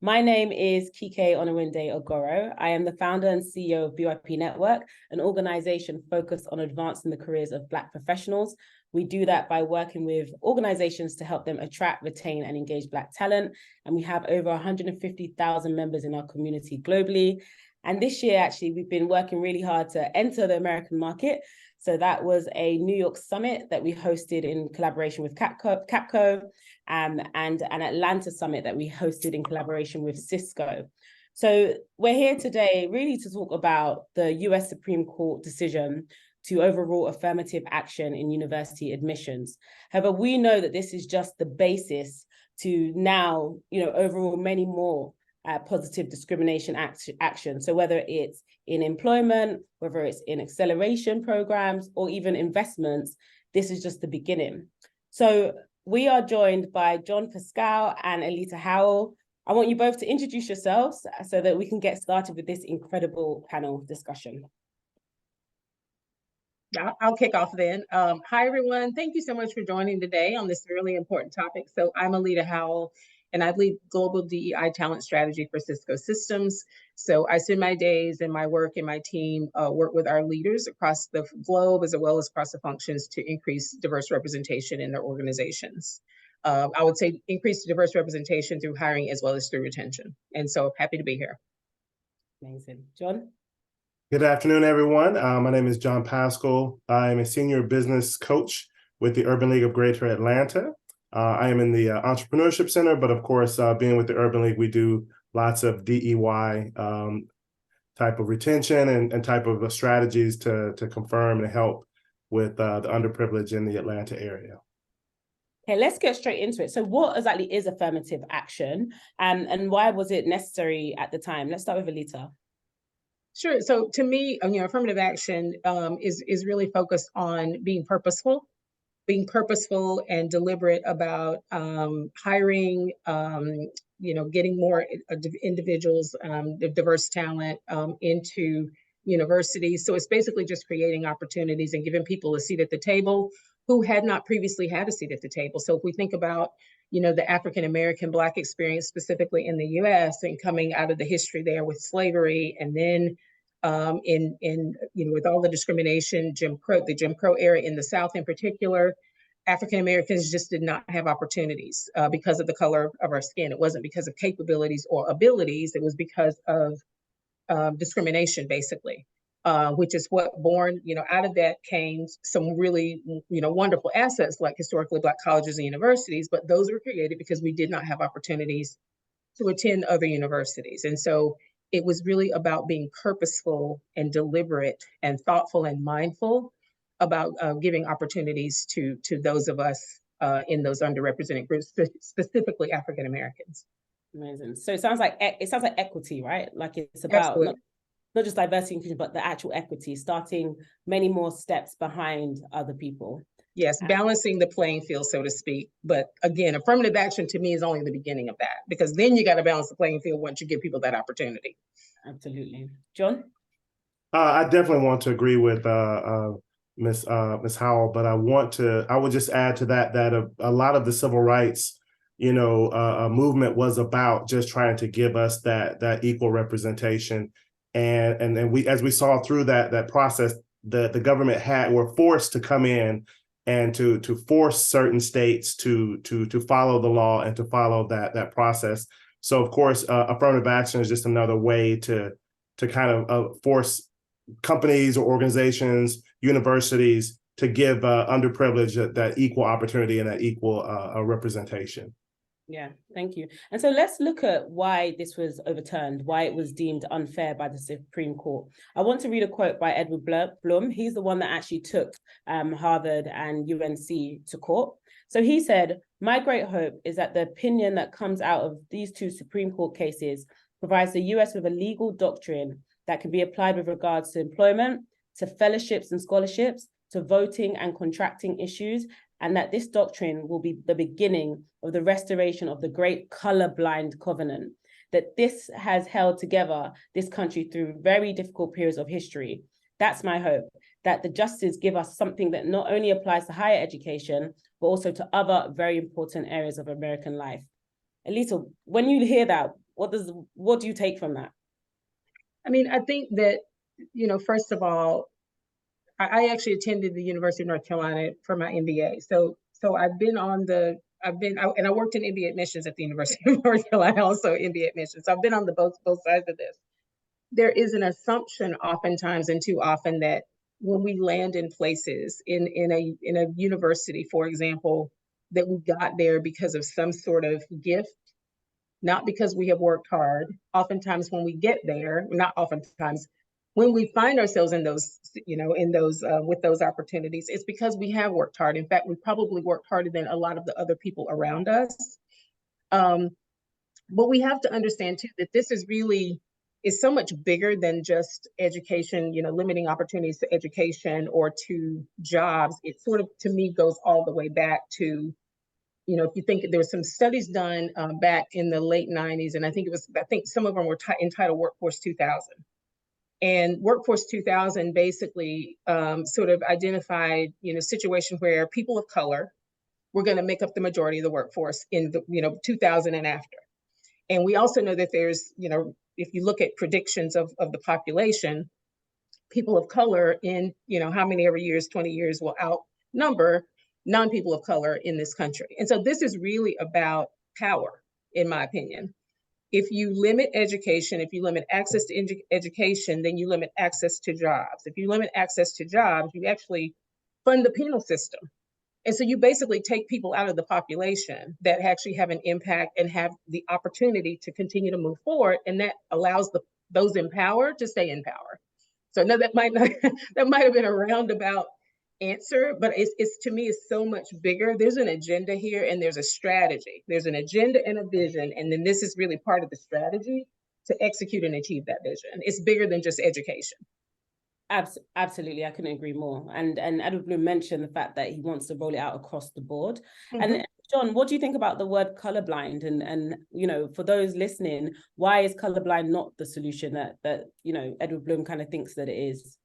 My name is Kike Oniwinde Agoro. I am the founder and CEO of BYP Network, an organization focused on advancing the careers of Black professionals. We do that by working with organizations to help them attract, retain, and engage Black talent. And we have over 150,000 members in our community globally. And this year, actually, we've been working really hard to enter the American market. So that was a New York summit that we hosted in collaboration with Capco, and an Atlanta summit that we hosted in collaboration with Cisco. So we're here today really to talk about the US Supreme Court decision to overrule affirmative action in university admissions. However, we know that this is just the basis to now, overrule many more positive discrimination action. So whether it's in employment, whether it's in acceleration programs, or even investments, this is just the beginning. So we are joined by John Paschal and Aleta Howell. I want you both to introduce yourselves so that we can get started with this incredible panel discussion. I'll kick off then. Hi, everyone. Thank you so much for joining today on this really important topic. So I'm Aleta Howell, and I lead global DEI talent strategy for Cisco Systems. So I spend my days and my work and my team work with our leaders across the globe, as well as across the functions, to increase diverse representation in their organizations. I would say increase diverse representation through hiring as well as through retention. And so happy to be here. Amazing. John? Good afternoon, everyone. My name is John Paschal. I'm a senior business coach with the Urban League of Greater Atlanta. I am in the Entrepreneurship Center, but of course, being with the Urban League, we do lots of DEI type of retention and type of strategies to confirm and help with the underprivileged in the Atlanta area. Okay, let's get straight into it. So what exactly is affirmative action, and why was it necessary at the time? Let's start with Aleta. Sure. So to me, affirmative action is really focused on being purposeful and deliberate about hiring, getting more individuals, diverse talent into universities. So it's basically just creating opportunities and giving people a seat at the table who had not previously had a seat at the table. So if we think about, the African-American Black experience specifically in the US and coming out of the history there with slavery, and then with all the discrimination, the Jim Crow era in the South in particular, African Americans just did not have opportunities because of the color of our skin. It wasn't because of capabilities or abilities. It was because of discrimination, basically, which is what out of that came some really, wonderful assets like historically Black colleges and universities, but those were created because we did not have opportunities to attend other universities. And so it was really about being purposeful and deliberate and thoughtful and mindful about giving opportunities to those of us in those underrepresented groups, specifically African Americans. Amazing. So it sounds like equity, right? Like it's about not just diversity and inclusion, but the actual equity, starting many more steps behind other people. Yes, balancing the playing field, so to speak. But again, affirmative action to me is only the beginning of that, because then you got to balance the playing field once you give people that opportunity. Absolutely. John? I definitely want to agree with Ms. Howell, but I would just add to that a lot of the civil rights, movement was about just trying to give us that equal representation. And we, as we saw through that process, the government were forced to come in and to force certain states to follow the law and to follow that process. So of course, affirmative action is just another way to kind of force companies or organizations, universities, to give underprivileged that equal opportunity and that equal representation. Yeah, thank you. And so let's look at why this was overturned, why it was deemed unfair by the Supreme Court. I want to read a quote by Edward Blum. He's the one that actually took Harvard and UNC to court. So he said, "My great hope is that the opinion that comes out of these two Supreme Court cases provides the US with a legal doctrine that can be applied with regards to employment, to fellowships and scholarships, to voting and contracting issues, and that this doctrine will be the beginning of the restoration of the great colorblind covenant, that this has held together this country through very difficult periods of history. That's my hope, that the justices give us something that not only applies to higher education, but also to other very important areas of American life." Aleta, when you hear that, what do you take from that? I mean, I think that, first of all, I actually attended the University of North Carolina for my MBA. So I worked in MBA admissions at the University of North Carolina, also MBA admissions. So I've been on both sides of this. There is an assumption oftentimes, and too often, that when we land in places in a university, for example, that we got there because of some sort of gift, not because we have worked hard. Oftentimes when we get there, not oftentimes, when we find ourselves in those, with those opportunities, it's because we have worked hard. In fact, we probably worked harder than a lot of the other people around us. But we have to understand too, that this is so much bigger than just education, limiting opportunities to education or to jobs. It sort of, to me, goes all the way back to, if you think there were some studies done back in the late 90s, and I think some of them were entitled Workforce 2000. And Workforce 2000 basically sort of identified, situations where people of color were going to make up the majority of the workforce in the, 2000 and after. And we also know that there's, if you look at predictions of the population, people of color in, how many ever years, 20 years, will outnumber non-people of color in this country. And so this is really about power, in my opinion. If you limit education, if you limit access to education, then you limit access to jobs. If you limit access to jobs, you actually fund the penal system. And so you basically take people out of the population that actually have an impact and have the opportunity to continue to move forward. And that allows those in power to stay in power. So no, that might have been a roundabout answer, but it's to me, it's so much bigger. There's an agenda here and there's a strategy. There's an agenda and a vision. And then this is really part of the strategy to execute and achieve that vision. It's bigger than just education. Absolutely, I couldn't agree more. And Edward Bloom mentioned the fact that he wants to roll it out across the board. Mm-hmm. And John, what do you think about the word colorblind? And for those listening, why is colorblind not the solution that Edward Bloom kind of thinks that it is?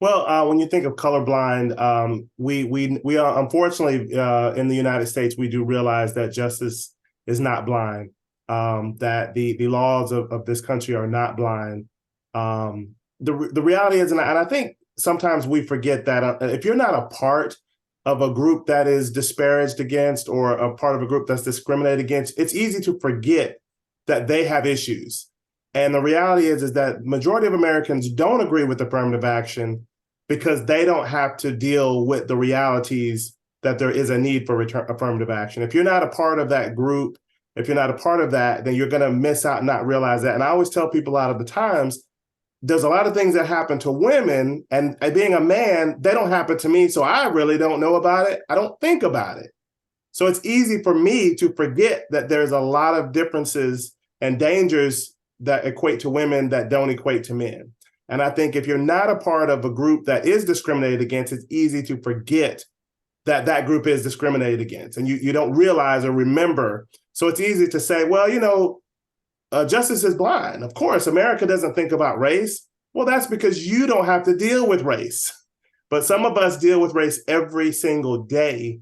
Well, when you think of colorblind, we are, unfortunately, in the United States, we do realize that justice is not blind, that the laws of this country are not blind. The reality is, and I think sometimes we forget that if you're not a part of a group that is disparaged against or a part of a group that's discriminated against, it's easy to forget that they have issues. And the reality is that majority of Americans don't agree with affirmative action because they don't have to deal with the realities that there is a need for affirmative action. If you're not a part of that group, if you're not a part of that, then you're going to miss out and not realize that. And I always tell people a lot of the times, there's a lot of things that happen to women, and being a man, they don't happen to me. So I really don't know about it. I don't think about it. So it's easy for me to forget that there's a lot of differences and dangers that equate to women that don't equate to men. And I think if you're not a part of a group that is discriminated against, it's easy to forget that that group is discriminated against. And you don't realize or remember. So it's easy to say, well, justice is blind. Of course, America doesn't think about race. Well, that's because you don't have to deal with race. But some of us deal with race every single day,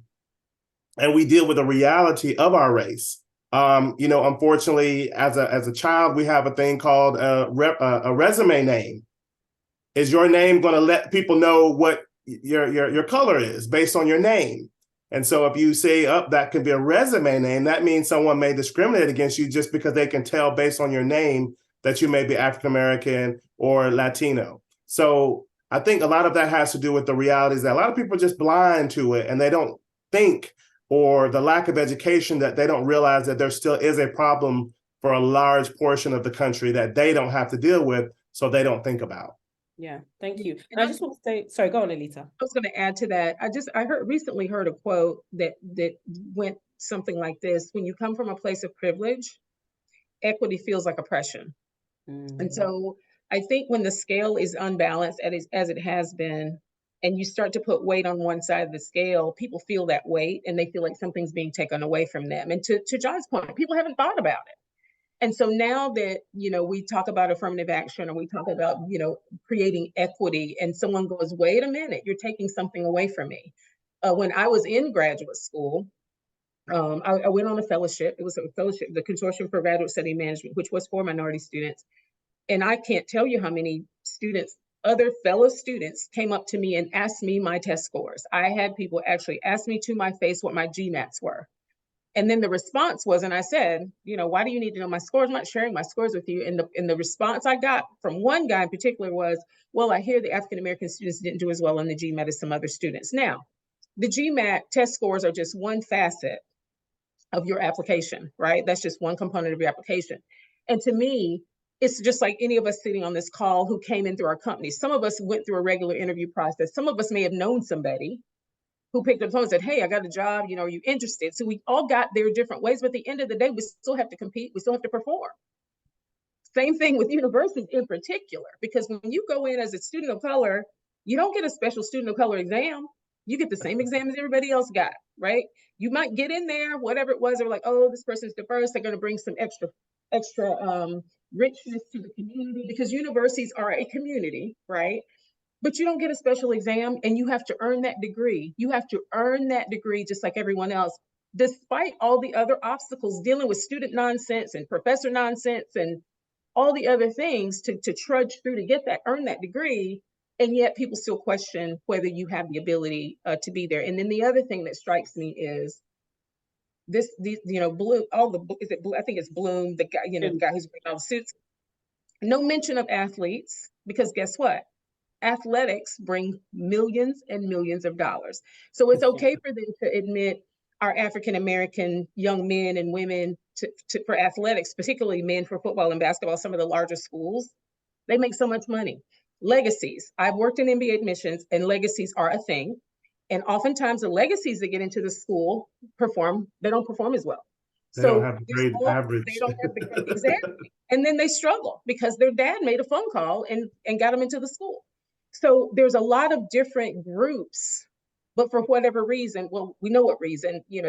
and we deal with the reality of our race. Unfortunately, as a child, we have a thing called a resume name. Is your name going to let people know what your color is based on your name? And so if you say, that could be a resume name, that means someone may discriminate against you just because they can tell based on your name that you may be African-American or Latino. So I think a lot of that has to do with the realities that a lot of people are just blind to it, and they don't think, or the lack of education, that they don't realize that there still is a problem for a large portion of the country that they don't have to deal with, so they don't think about. Yeah, thank you. And I just want to say, sorry, go on, Aleta. I was going to add to that. I recently heard a quote that went something like this: when you come from a place of privilege, equity feels like oppression. Mm-hmm. And so I think when the scale is unbalanced as it has been, and you start to put weight on one side of the scale, people feel that weight and they feel like something's being taken away from them. And to John's point, people haven't thought about it. And so now that, we talk about affirmative action, or we talk about, creating equity, and someone goes, wait a minute, you're taking something away from me. When I was in graduate school, I went on a fellowship. It was a fellowship, the Consortium for Graduate Study Management, which was for minority students. And I can't tell you how many students, other fellow students, came up to me and asked me my test scores. I had people actually ask me to my face what my GMATs were. And then the response was, and I said, why do you need to know my scores? I'm not sharing my scores with you. And the response I got from one guy in particular was, well, I hear the African-American students didn't do as well on the GMAT as some other students. Now, the GMAT test scores are just one facet of your application, right? That's just one component of your application. And to me, it's just like any of us sitting on this call who came in through our company. Some of us went through a regular interview process. Some of us may have known somebody who picked up the phone and said, hey, I got a job, are you interested? So we all got there different ways, but at the end of the day, we still have to compete. We still have to perform. Same thing with universities in particular, because when you go in as a student of color, you don't get a special student of color exam. You get the same exam as everybody else got, right? You might get in there, whatever it was, they're like, oh, this person's diverse. They're going to bring some extra richness to the community, because universities are a community, right? But you don't get a special exam, and you have to earn that degree. You have to earn that degree just like everyone else, despite all the other obstacles dealing with student nonsense and professor nonsense and all the other things to trudge through to get that, earn that degree. And yet people still question whether you have the ability to be there. And then the other thing that strikes me is Bloom, is it Blue? I think it's Bloom, the guy, the guy who's bringing all the suits. No mention of athletes, because guess what? Athletics bring millions and millions of dollars. So it's okay for them to admit our African-American young men and women for athletics, particularly men for football and basketball, some of the larger schools, they make so much money. Legacies. I've worked in MBA admissions, and legacies are a thing. And oftentimes the legacies that get into the school they don't perform as well. They don't have the grade average. They don't have the grade, exactly. And then they struggle because their dad made a phone call and got them into the school. So there's a lot of different groups, but for whatever reason, well, we know what reason, he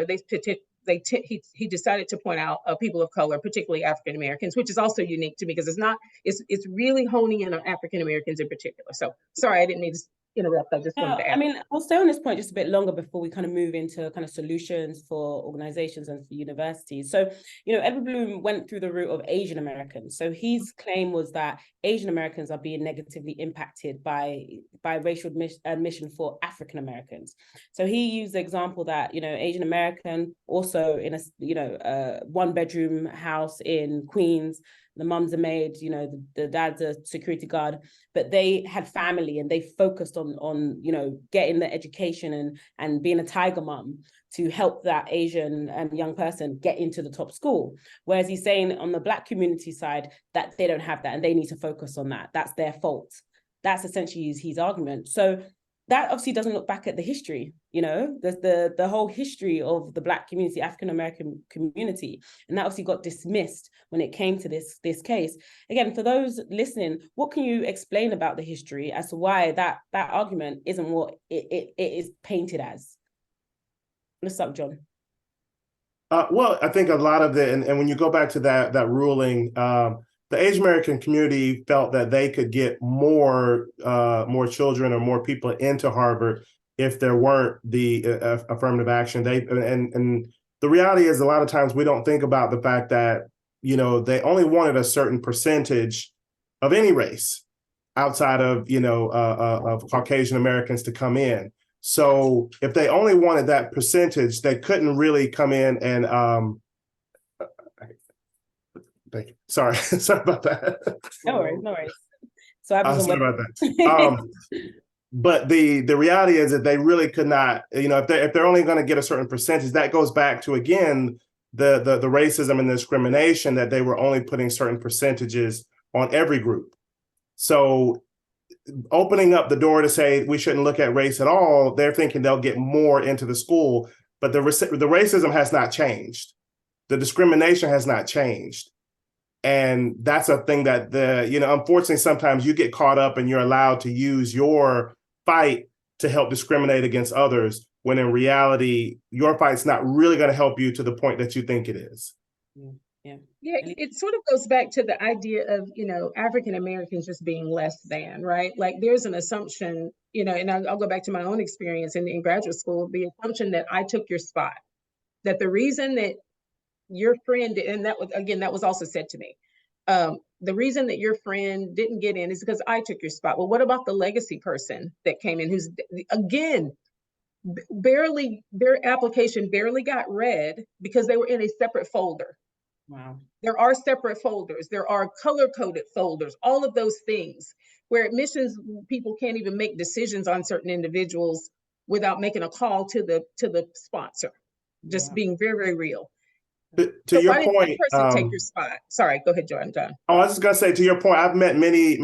decided to point out people of color, particularly African Americans, which is also unique to me because it's really honing in on African Americans in particular. So sorry, I didn't mean to interrupt. I just wanted to add. I mean, I'll stay on this point just a bit longer before we kind of move into kind of solutions for organizations and for universities. So, Edward Bloom went through the route of Asian Americans. So his claim was that Asian Americans are being negatively impacted by racial admission for African Americans. So he used the example that, Asian American also in a one-bedroom house in Queens, the mom's a maid, the dad's a security guard, but they had family and they focused on getting the education and being a tiger mom to help that Asian young person get into the top school. Whereas he's saying on the Black community side that they don't have that and they need to focus on that. That's their fault. That's essentially his argument. So that obviously doesn't look back at the history, the whole history of the Black community, African-American community. And that obviously got dismissed when it came to this case. Again, for those listening, what can you explain about the history as to why that argument isn't what it is painted as? Let's start, John. Well, I think a lot of and when you go back to that ruling, the Asian American community felt that they could get more children or more people into Harvard if there weren't the affirmative action. And the reality is a lot of times we don't think about the fact that, they only wanted a certain percentage of any race outside of, of Caucasian Americans to come in. So if they only wanted that percentage, they couldn't really come in and thank you. Sorry about that. No worries. So I was sorry about that. But the reality is that they really could not, if they're only going to get a certain percentage, that goes back to, again, the racism and discrimination, that they were only putting certain percentages on every group. So opening up the door to say we shouldn't look at race at all, they're thinking they'll get more into the school, but the racism has not changed. The discrimination has not changed. And that's a thing that unfortunately, sometimes you get caught up and you're allowed to use your fight to help discriminate against others, when in reality, your fight's not really going to help you to the point that you think it is. Yeah, it sort of goes back to the idea of, African Americans just being less than, right? Like there's an assumption, and I'll go back to my own experience in graduate school, the assumption that I took your spot. that the reason that your friend, and that was also said to me, the reason that your friend didn't get in is because I took your spot. Well, what about the legacy person that came in who's, again, barely, their application barely got read because they were in a separate folder. Wow. There are separate folders. There are color-coded folders, all of those things where admissions people can't even make decisions on certain individuals without making a call to the sponsor. Just being very, very real. To So your why did that point, person take your spot? Sorry, go ahead, John. Oh, I was just gonna say, to your point, I've met many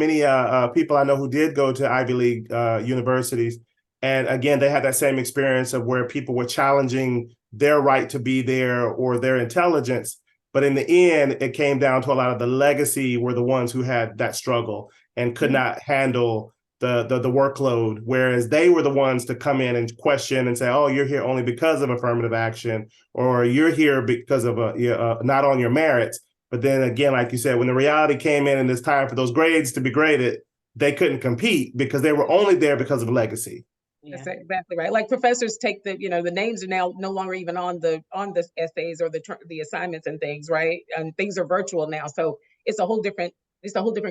people I know who did go to Ivy League universities, and again, they had that same experience of where people were challenging their right to be there or their intelligence. But in the end, it came down to a lot of the legacy were the ones who had that struggle and could not handle the workload, whereas they were the ones to come in and question and say, oh, you're here only because of affirmative action, or you're here because of not on your merits. But then again, like you said, when the reality came in and it's time for those grades to be graded, they couldn't compete because they were only there because of legacy. Yeah. That's exactly right. Like professors take the names are now no longer even on the essays or the assignments and things, right? And things are virtual now, so it's a whole different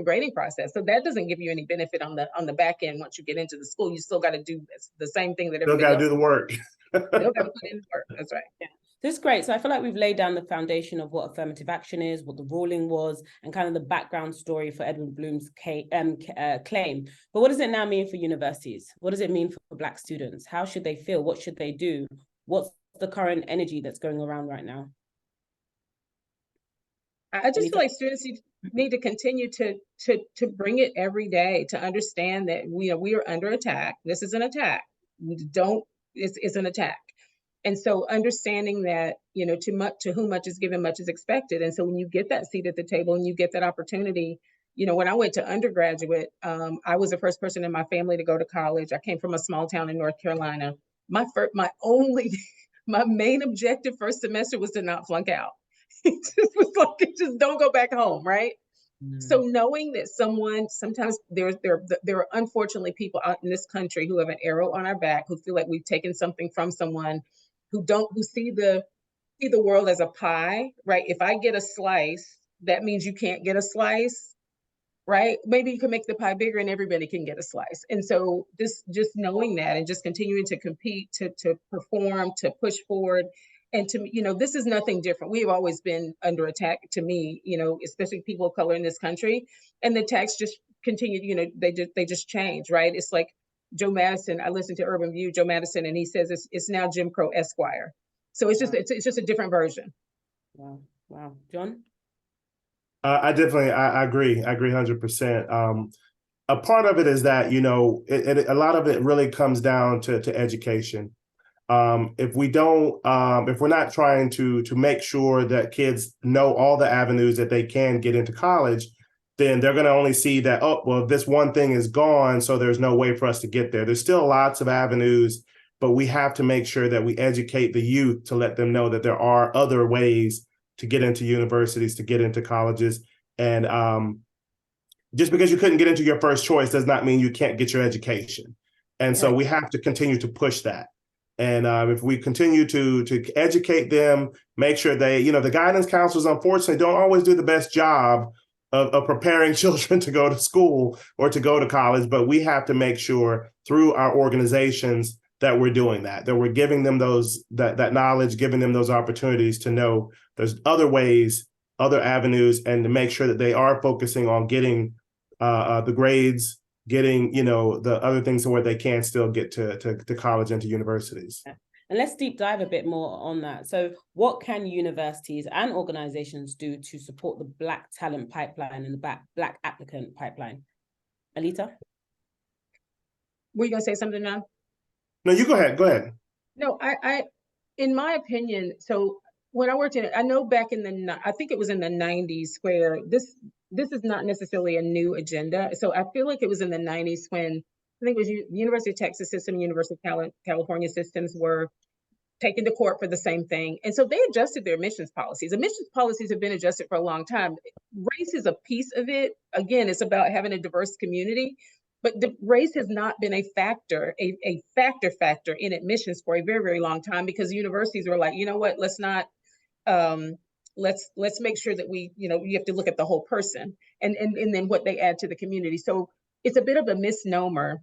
grading process. So that doesn't give you any benefit on the back end. Once you get into the school, you still got to do the same thing that everybody else. Still got to do the work. Still got to put in the work. That's right. Yeah. This is great. So I feel like we've laid down the foundation of what affirmative action is, what the ruling was, and kind of the background story for Edward Bloom's claim. But what does it now mean for universities? What does it mean for Black students? How should they feel? What should they do? What's the current energy that's going around right now? I just feel like students need to continue to bring it every day, to understand that we are under attack. This is an attack. It's an attack. And so understanding that, to whom much is given, much is expected. And so when you get that seat at the table and you get that opportunity, when I went to undergraduate, I was the first person in my family to go to college. I came from a small town in North Carolina. My main objective first semester was to not flunk out. It just was like, just don't go back home, right? So knowing that sometimes there are unfortunately people out in this country who have an arrow on our back, who feel like we've taken something from someone, who see the world as a pie, right? If I get a slice, that means you can't get a slice, right? Maybe you can make the pie bigger and everybody can get a slice. And so just knowing that and just continuing to compete, to perform, to push forward. And to this is nothing different. We've always been under attack, to me, especially people of color in this country. And the attacks just continue, they just change, right? It's like Joe Madison, I listened to Urban View, Joe Madison, and he says it's now Jim Crow Esquire. So it's just a different version. Wow. John? I definitely, I agree 100%. A part of it is that, a lot of it really comes down to education. If we're not trying to make sure that kids know all the avenues that they can get into college, then they're going to only see that, oh, well, this one thing is gone, so there's no way for us to get there. There's still lots of avenues, but we have to make sure that we educate the youth to let them know that there are other ways to get into universities, to get into colleges. And just because you couldn't get into your first choice does not mean you can't get your education. And so we have to continue to push that. And if we continue to educate them, make sure they, the guidance counselors, unfortunately, don't always do the best job of preparing children to go to school or to go to college. But we have to make sure through our organizations that we're doing that we're giving them that knowledge, giving them those opportunities to know there's other ways, other avenues, and to make sure that they are focusing on getting the grades, getting, the other things to where they can still get to college and to universities. And let's deep dive a bit more on that. So what can universities and organizations do to support the Black talent pipeline and the Black applicant pipeline? Aleta? Were you going to say something now? No, you go ahead. No, I in my opinion, so when I worked I know back I think it was in the 90s where this is not necessarily a new agenda. So I feel like it was in the 90s when I think it was the University of Texas system, University of California systems were taken to court for the same thing. And so they adjusted their admissions policies. Admissions policies have been adjusted for a long time. Race is a piece of it. Again, it's about having a diverse community. But the race has not been a factor, a factor in admissions for a very, very long time, because universities were like, you know what, let's not, let's make sure that we, you have to look at the whole person and then what they add to the community. So it's a bit of a misnomer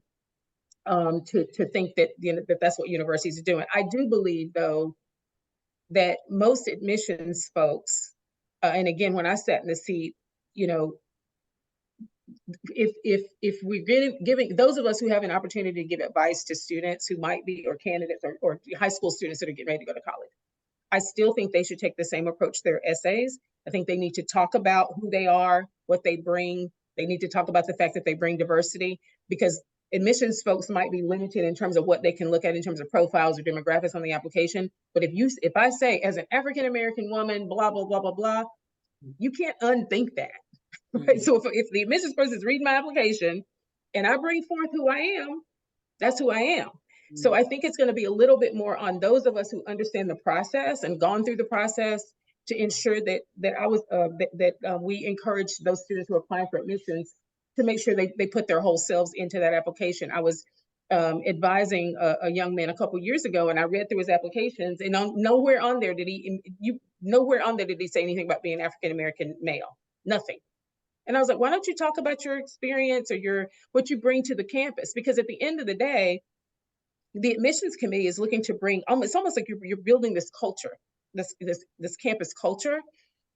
to think that, that that's what universities are doing. I do believe, though, that most admissions folks, and again, when I sat in the seat, if we're giving those of us who have an opportunity to give advice to students who might be, or candidates, or high school students that are getting ready to go to college, I still think they should take the same approach to their essays. I think they need to talk about who they are, what they bring. They need to talk about the fact that they bring diversity, because admissions folks might be limited in terms of what they can look at in terms of profiles or demographics on the application. But if I say, as an African-American woman, blah, blah, blah, blah, blah, you can't unthink that. Right? So if the admissions person is reading my application and I bring forth who I am, that's who I am. So I think it's going to be a little bit more on those of us who understand the process and gone through the process to ensure that we encourage those students who are applying for admissions to make sure they put their whole selves into that application. I was advising a young man a couple of years ago, and I read through his applications, and nowhere on there did he say anything about being African-American male. Nothing. And I was like, why don't you talk about your experience or what you bring to the campus? Because at the end of the day, the admissions committee is looking to bring, it's almost like you're building this culture, this campus culture.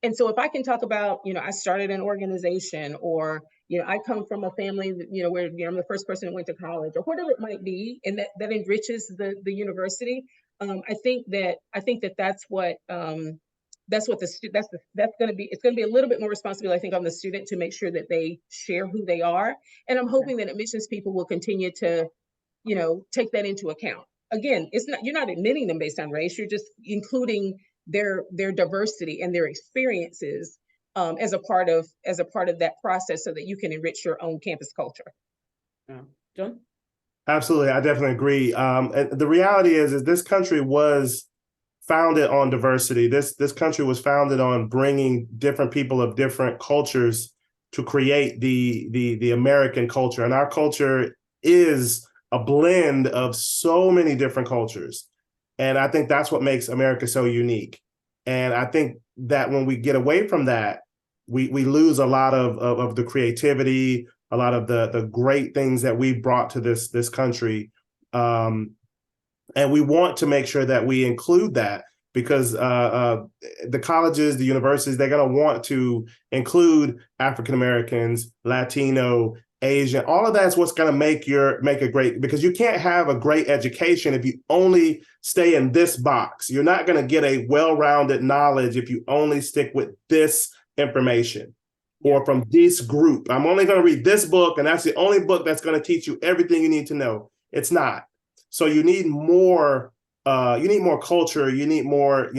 And so if I can talk about, I started an organization, or, I come from a family that, where, I'm the first person who went to college, or whatever it might be, and that enriches the university. I think that's what it's going to be. It's going to be a little bit more responsibility, I think, on the student to make sure that they share who they are. And I'm hoping that admissions people will continue to, take that into account. Again, you're not admitting them based on race. You're just including their diversity and their experiences as a part of that process, so that you can enrich your own campus culture. John? Absolutely, I definitely agree. And the reality is this country was founded on diversity. This country was founded on bringing different people of different cultures to create the American culture. And our culture is a blend of so many different cultures. And I think that's what makes America so unique. And I think that when we get away from that, we lose a lot of the creativity, a lot of the great things that we brought to this country. And we want to make sure that we include that, because the colleges, the universities, they're going to want to include African Americans, Latino, Asian. All of that's what's going to make a great, because you can't have a great education if you only stay in this box. You're not going to get a well-rounded knowledge if you only stick with this information or from this group. I'm only going to read this book, and that's the only book that's going to teach you everything you need to know. It's not. So you need more. You need more culture. You need more,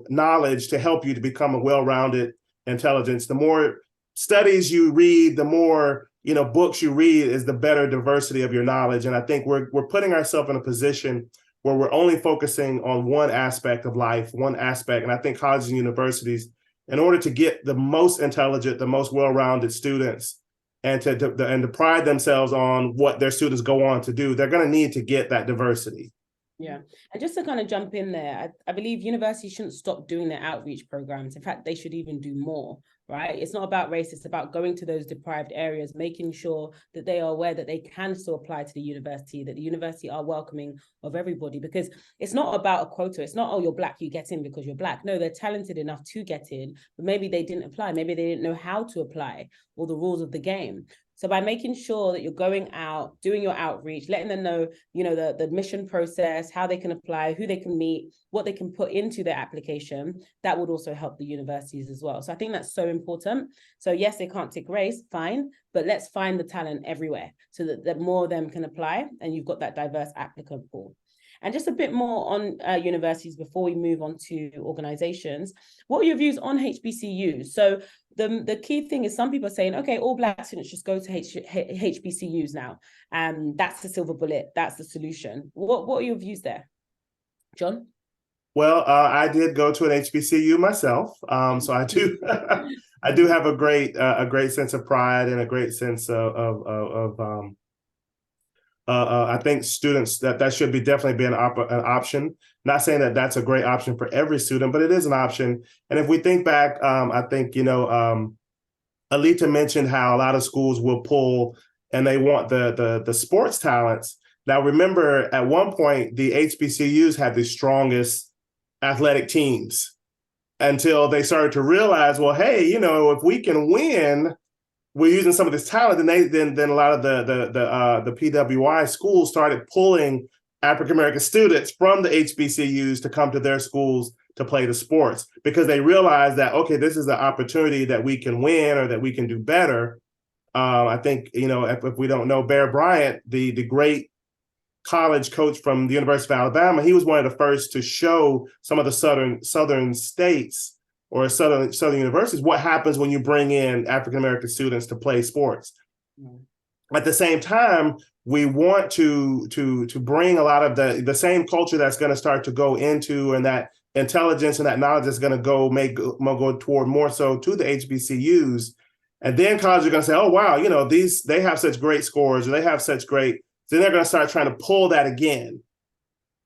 knowledge to help you to become a well-rounded intelligence. The more studies you read, the more books you read, is the better diversity of your knowledge. And I think we're putting ourselves in a position where we're only focusing on one aspect of life, one aspect. And I think colleges and universities, in order to get the most intelligent, the most well-rounded students, and to pride themselves on what their students go on to do, they're going to need to get that diversity. Yeah. And just to kind of jump in there, I believe universities shouldn't stop doing their outreach programs. In fact, they should even do more, right? It's not about race. It's about going to those deprived areas, making sure that they are aware that they can still apply to the university, that the university are welcoming of everybody, because it's not about a quota. It's not, oh, you're Black, you get in because you're Black. No, they're talented enough to get in, but maybe they didn't apply. Maybe they didn't know how to apply or the rules of the game. So by making sure that you're going out, doing your outreach, letting them know, the admission process, how they can apply, who they can meet, what they can put into their application, that would also help the universities as well. So I think that's so important. So yes, they can't tick race, fine, but let's find the talent everywhere so that more of them can apply and you've got that diverse applicant pool. And just a bit more on universities before we move on to organizations. What are your views on HBCUs? So the key thing is some people are saying, okay, all Black students just go to HBCUs now. That's the silver bullet. That's the solution. What are your views there? John? Well, I did go to an HBCU myself. So I do I do have a great sense of pride and a great sense of I think students that should be definitely be an option. Not saying that that's a great option for every student, but it is an option. And if we think back, I think, Aleta mentioned how a lot of schools will pull and they want the sports talents. Now, remember, at one point, the HBCUs had the strongest athletic teams until they started to realize, well, hey, if we can win, we're using some of this talent. And then a lot of the PWI schools started pulling African American students from the HBCUs to come to their schools to play the sports, because they realized that, okay, this is the opportunity that we can win or that we can do better. I think, if we don't know Bear Bryant, the great college coach from the University of Alabama, he was one of the first to show some of the southern states or southern universities what happens when you bring in African American students to play sports. At the same time, we want to bring a lot of the same culture that's going to start to go into, and that intelligence and that knowledge is going to go toward more so to the HBCUs. And then colleges are going to say, oh, wow, they have such great scores, or they have such great, then they're going to start trying to pull that again.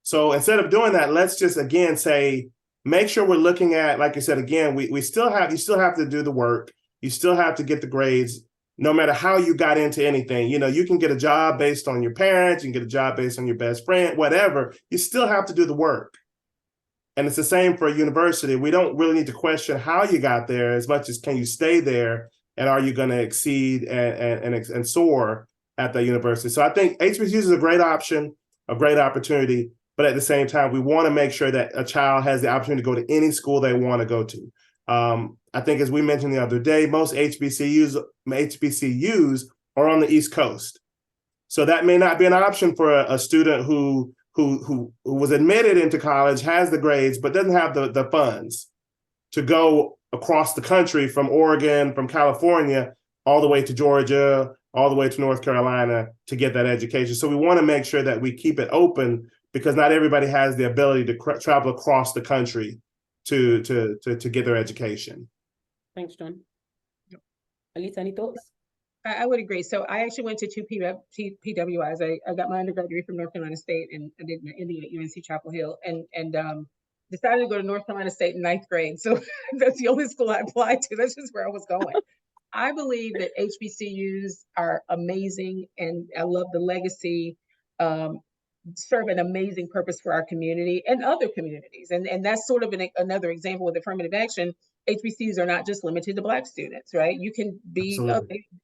So instead of doing that, let's just again say, make sure we're looking at, like I said, again, you still have to do the work. You still have to get the grades, no matter how you got into anything. You can get a job based on your parents, you can get a job based on your best friend, whatever. You still have to do the work. And it's the same for a university. We don't really need to question how you got there as much as, can you stay there, and are you going to exceed and soar at the university? So I think HBCUs is a great option, a great opportunity. But at the same time, we want to make sure that a child has the opportunity to go to any school they want to go to. I think, as we mentioned the other day, most HBCUs are on the East Coast. So that may not be an option for a student who was admitted into college, has the grades, but doesn't have the funds to go across the country from Oregon, from California, all the way to Georgia, all the way to North Carolina to get that education. So we want to make sure that we keep it open, because not everybody has the ability to travel across the country to get their education. Thanks, John. Aleta, any thoughts? I would agree. So I actually went to two PWIs. I got my undergrad degree from North Carolina State, and I did my MBA at UNC Chapel Hill, and decided to go to North Carolina State in 9th grade. So that's the only school I applied to. That's just where I was going. I believe that HBCUs are amazing, and I love the legacy, serve an amazing purpose for our community and other communities. And that's sort of another example with affirmative action. HBCUs are not just limited to Black students, right? You can be,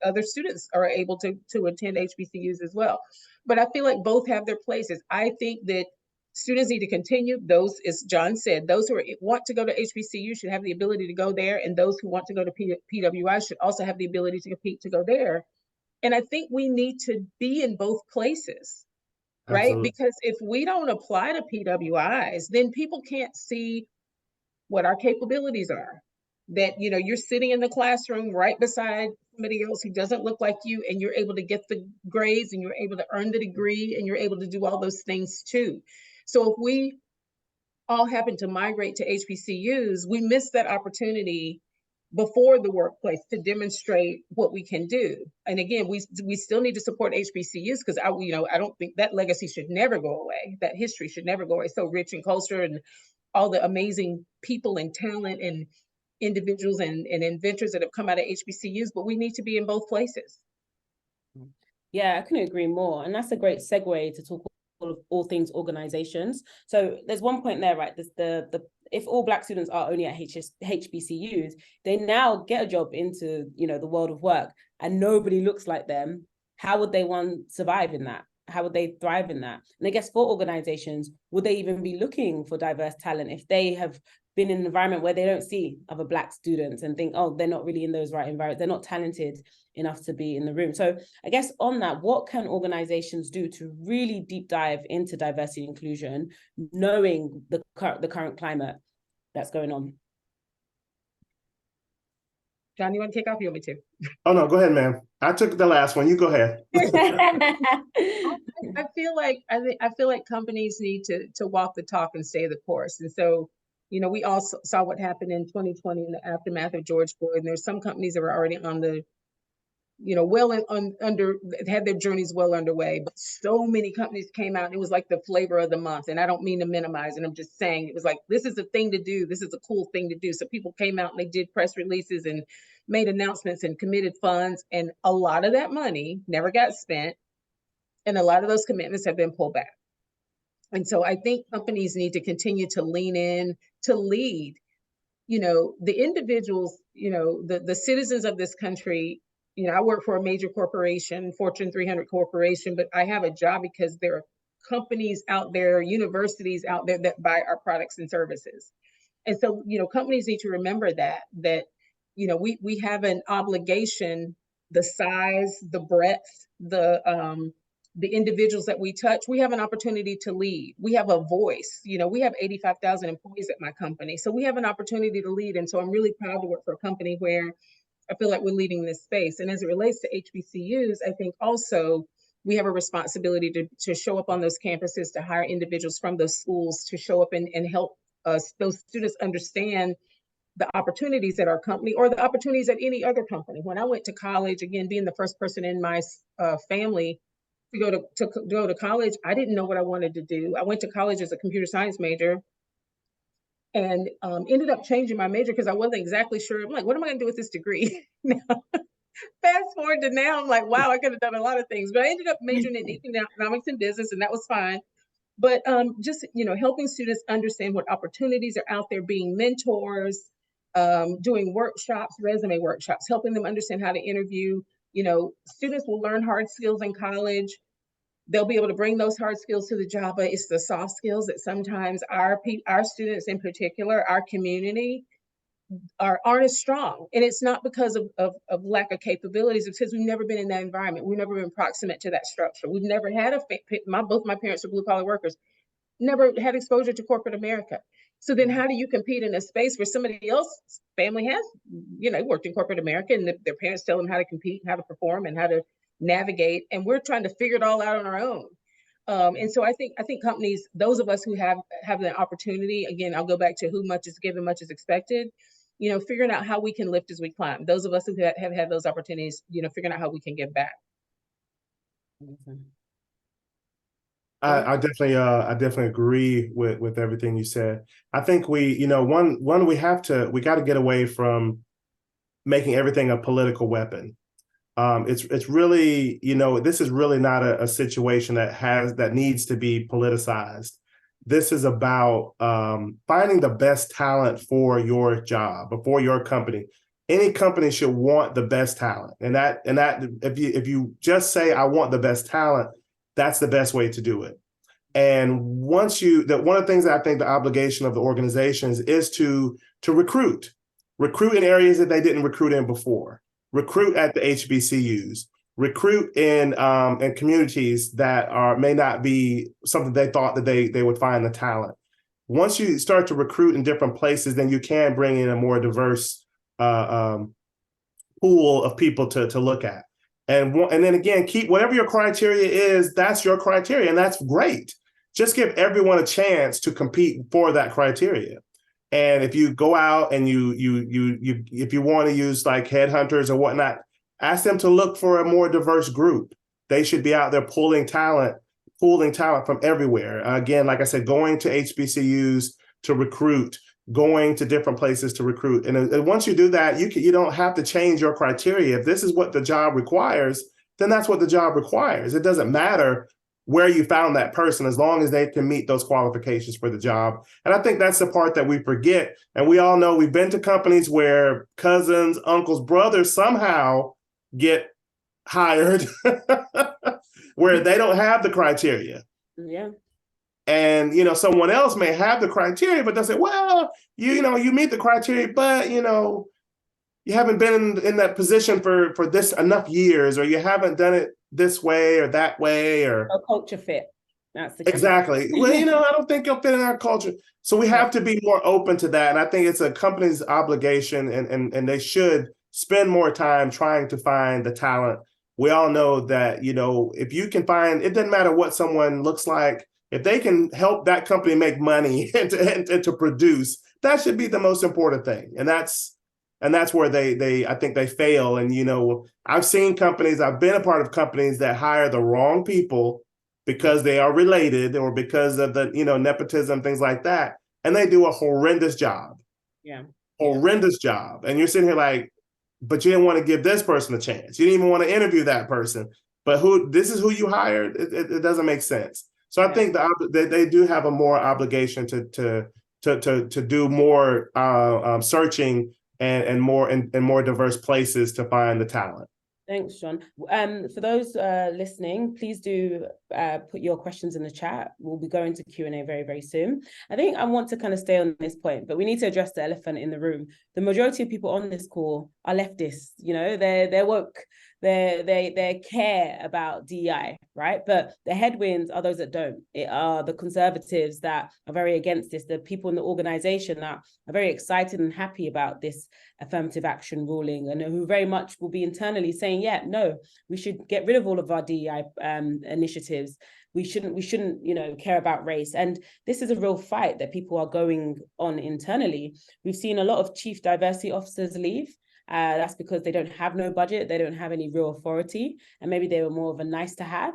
other students are able to attend HBCUs as well. But I feel like both have their places. I think that students need to continue. Those, as John said, those who want to go to HBCU should have the ability to go there. And those who want to go to PWI should also have the ability to compete to go there. And I think we need to be in both places, right? Absolutely. Because if we don't apply to PWIs, then people can't see what our capabilities are. That, you're sitting in the classroom right beside somebody else who doesn't look like you, and you're able to get the grades, and you're able to earn the degree, and you're able to do all those things too. So if we all happen to migrate to HBCUs, we miss that opportunity before the workplace to demonstrate what we can do. And again, we still need to support HBCUs, because I don't think that legacy should never go away. That history should never go away. So rich in culture, and all the amazing people and talent and individuals and inventors that have come out of HBCUs, but we need to be in both places. Yeah, I couldn't agree more. And that's a great segue to talk all things organizations. So there's one point there, right? There's if all Black students are only at HBCUs, they now get a job into, the world of work, and nobody looks like them. How would they survive in that? How would they thrive in that? And I guess for organizations, would they even be looking for diverse talent if they have been in an environment where they don't see other Black students and think, oh, they're not really in those right environments, they're not talented enough to be in the room? So I guess on that, what can organizations do to really deep dive into diversity and inclusion, knowing the current climate that's going on? John, you want to kick off? You want me to? Oh, no, go ahead, ma'am. I took the last one. You go ahead. I feel like companies need to walk the talk and stay the course. And so, we all saw what happened in 2020 in the aftermath of George Floyd. And there's some companies that were already on the had their journeys well underway, but so many companies came out and it was like the flavor of the month. And I don't mean to minimize it. I'm just saying it was like, this is a thing to do. This is a cool thing to do. So people came out and they did press releases and made announcements and committed funds. And a lot of that money never got spent. And a lot of those commitments have been pulled back. And so I think companies need to continue to lean in to lead, the individuals, the citizens of this country. I work for a major corporation, Fortune 300 corporation, but I have a job because there are companies out there, universities out there that buy our products and services. And so, companies need to remember that we have an obligation, the size, the breadth, the individuals that we touch, we have an opportunity to lead. We have a voice. We have 85,000 employees at my company. So we have an opportunity to lead. And so I'm really proud to work for a company where I feel like we're leading this space. And as it relates to HBCUs, I think also we have a responsibility to show up on those campuses, to hire individuals from those schools to show up and help those students understand the opportunities at our company or the opportunities at any other company. When I went to college, again, being the first person in my family to go to college, I didn't know what I wanted to do. I went to college as a computer science major and ended up changing my major because I wasn't exactly sure. I'm like, what am I going to do with this degree? Now, fast forward to now, I'm like, wow, I could have done a lot of things, but I ended up majoring in economics and business, and that was fine. But just, helping students understand what opportunities are out there, being mentors, doing workshops, resume workshops, helping them understand how to interview. Students will learn hard skills in college. They'll be able to bring those hard skills to the job, but it's the soft skills that sometimes our students in particular, our community, aren't as strong. And it's not because of lack of capabilities, it's because we've never been in that environment. We've never been proximate to that structure. We've never had both my parents are blue collar workers, never had exposure to corporate America. So then how do you compete in a space where somebody else's family has, worked in corporate America and their parents tell them how to compete, how to perform, and how to navigate, and we're trying to figure it all out on our own. And so I think companies, those of us who have the opportunity, again, I'll go back to who much is given, much is expected, figuring out how we can lift as we climb. Those of us who have had those opportunities, figuring out how we can give back. I definitely agree with everything you said. I think we got to get away from making everything a political weapon. It's really, this is really not a situation that needs to be politicized. This is about finding the best talent for your job or for your company. Any company should want the best talent, and that if you just say I want the best talent, that's the best way to do it. And one of the things that I think the obligation of the organizations is to recruit in areas that they didn't recruit in before. Recruit at the HBCUs, recruit in communities that may not be something they thought that they would find the talent. Once you start to recruit in different places, then you can bring in a more diverse pool of people to look at. And then again, keep whatever your criteria is, that's your criteria, and that's great. Just give everyone a chance to compete for that criteria. And if you go out and if you want to use like headhunters or whatnot, ask them to look for a more diverse group. They should be out there pulling talent from everywhere. Again, like I said, going to HBCUs to recruit, going to different places to recruit. And once you do that, you don't have to change your criteria. If this is what the job requires, then that's what the job requires. It doesn't matter where you found that person, as long as they can meet those qualifications for the job. And I think that's the part that we forget. And we all know we've been to companies where cousins, uncles, brothers somehow get hired where they don't have the criteria. Yeah. And, someone else may have the criteria, but they'll say, well, you meet the criteria, but, you haven't been in that position for this enough years, or you haven't done it this way or that way, or a culture fit. That's the key. Exactly. Well, I don't think you'll fit in our culture. So we have to be more open to that. And I think it's a company's obligation, and they should spend more time trying to find the talent. We all know that, if you can find, it doesn't matter what someone looks like, if they can help that company make money and to produce, that should be the most important thing. And And that's where I think they fail. And, you know, I've seen companies, I've been a part of companies that hire the wrong people because they are related or because of the, you know, nepotism, things like that. And they do a horrendous job. Yeah. Horrendous job. And you're sitting here like, but you didn't want to give this person a chance. You didn't even want to interview that person. But this is who you hired. It doesn't make sense. So I think they do have a more obligation to do more searching and more diverse places to find the talent. Thanks, John. For those listening, please do put your questions in the chat. We'll be going to Q&A very, very soon. I think I want to kind of stay on this point, but we need to address the elephant in the room. The majority of people on this call are leftists. You know, they're woke. They care about DEI, right? But the headwinds are those that don't. It are the conservatives that are very against this, the people in the organization that are very excited and happy about this affirmative action ruling, and who very much will be internally saying, yeah, no, we should get rid of all of our DEI initiatives. We shouldn't, you know, care about race. And this is a real fight that people are going on internally. We've seen a lot of chief diversity officers leave. That's because they don't have no budget, they don't have any real authority, and maybe they were more of a nice to have.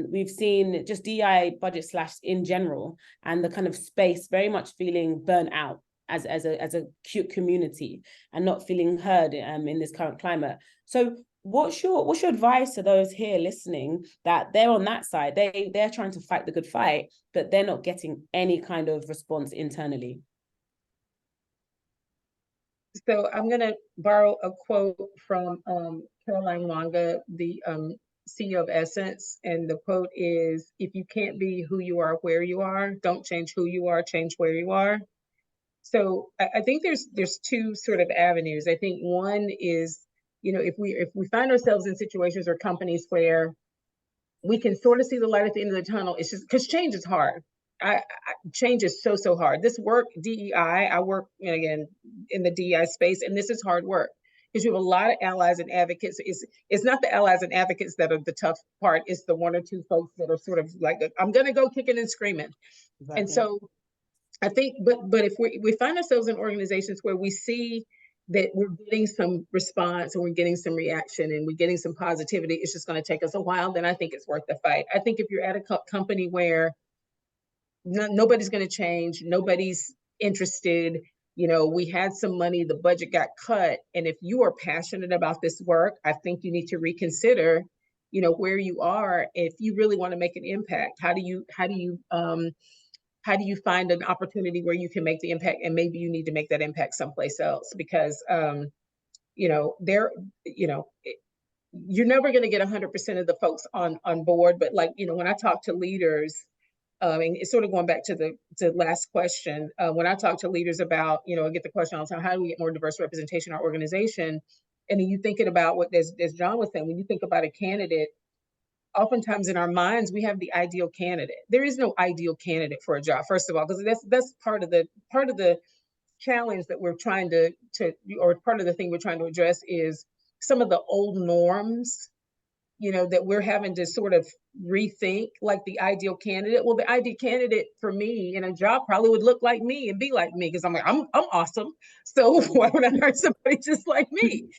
We've seen just DEI budget slash in general, and the kind of space very much feeling burnt out as a cute community and not feeling heard in this current climate. So what's your advice to those here listening that they're on that side? They're trying to fight the good fight, but they're not getting any kind of response internally. So I'm going to borrow a quote from Caroline Wanga, the CEO of Essence. And the quote is, if you can't be who you are where you are, don't change who you are, change where you are. So I think there's two sort of avenues. I think one is, you know, if we find ourselves in situations or companies where we can sort of see the light at the end of the tunnel, it's just because change is hard. Change is so hard. This work, DEI, I work again in the DEI space, and this is hard work because you have a lot of allies and advocates. It's not the allies and advocates that are the tough part. It's the one or two folks that are sort of like, I'm going to go kicking and screaming. Exactly. And so I think, but if we find ourselves in organizations where we see that we're getting some response and we're getting some reaction and we're getting some positivity, it's just going to take us a while, then I think it's worth the fight. I think if you're at a company where nobody's going to change, nobody's interested, you know, we had some money, the budget got cut, and if you are passionate about this work, I think you need to reconsider, you know, where you are. If you really want to make an impact, how do you find an opportunity where you can make the impact, and maybe you need to make that impact someplace else, because you know, you're never going to get 100% of the folks on board. But like, you know, when I talk to leaders, and it's sort of going back to the last question, when I talk to leaders about, you know, I get the question all the time, how do we get more diverse representation in our organization? And then you thinking about what, as John was saying, when you think about a candidate, oftentimes in our minds, we have the ideal candidate. There is no ideal candidate for a job, first of all, because that's part of the challenge that we're trying to or part of the thing we're trying to address is some of the old norms, you know, that we're having to sort of rethink, like the ideal candidate. Well, the ideal candidate for me in a job probably would look like me and be like me, because I'm like, I'm awesome. So why would I hire somebody just like me?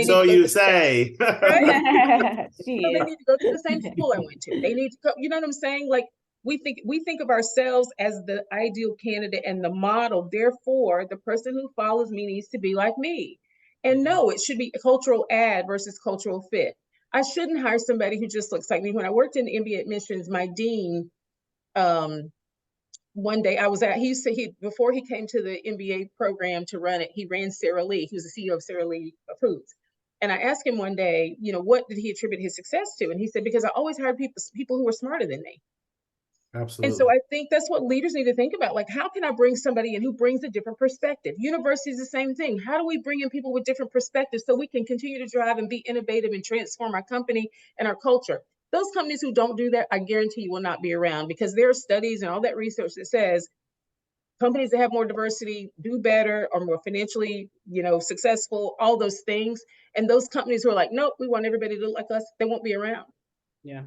So you say, right? So they need to go to the same school I went to. They need to go, you know what I'm saying? Like we think of ourselves as the ideal candidate and the model. Therefore, the person who follows me needs to be like me. And no, it should be a cultural add versus cultural fit. I shouldn't hire somebody who just looks like me. When I worked in MBA admissions, my dean, one day I was at, before he came to the MBA program to run it, he ran Sara Lee. He was the CEO of Sara Lee Foods. And I asked him one day, you know, what did he attribute his success to? And he said, because I always hired people who were smarter than me. Absolutely. And so I think that's what leaders need to think about. Like, how can I bring somebody in who brings a different perspective? University is the same thing. How do we bring in people with different perspectives so we can continue to drive and be innovative and transform our company and our culture? Those companies who don't do that, I guarantee you will not be around, because there are studies and all that research that says companies that have more diversity do better, are more financially, you know, successful, all those things. And those companies who are like, nope, we want everybody to look like us, they won't be around. Yeah.